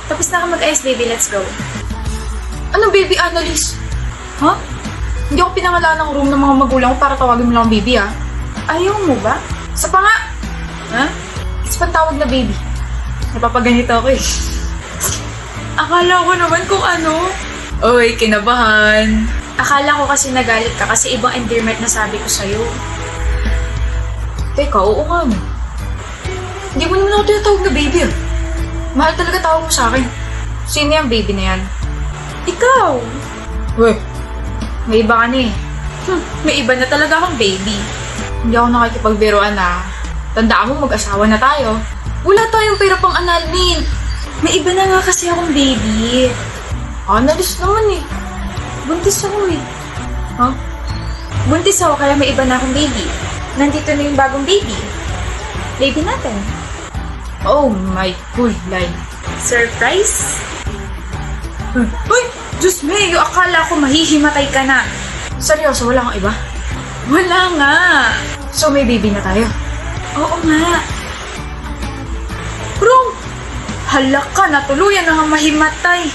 Tapos na ka mag-ayos, baby. Let's go. Anong baby, Annalise? Ha? Hindi ako pinangalan ng room ng mga magulang ko para tawagin mo lang ang baby, ha? Ayaw mo ba? Isa pa nga! Ha? Isa pang tawag na baby. Napapaganito ako eh. Akala ko naman kung ano. Oy, kinabahan. Akala ko kasi nagalit ka kasi ibang endearment na sabi ko sa'yo. Teka, oo nga no. Hindi mo naman ako tinatawag na baby, ah. Mahal talaga tawag mo sa akin. Sino yung baby na yan? Ikaw! Weh, may iba ka na eh. May iba na talaga akong baby. Hindi ako nakikipagbiruan na. Tandaan mo, mag-asawa na tayo. Wala tayong pera pang annulment. May iba na nga kasi akong baby. Annalise naman eh. Buntis ako eh. Ha? Buntis ako kaya may iba na akong baby. Nandito na yung bagong baby. Baby natin. Oh my good life. Surprise? Uy! Diyos me, akala ko mahihimatay ka na. Seryoso, wala kang iba? Wala nga. So may baby na tayo? Oo nga. Bro! Hala ka, natuluyan na nga mahimatay.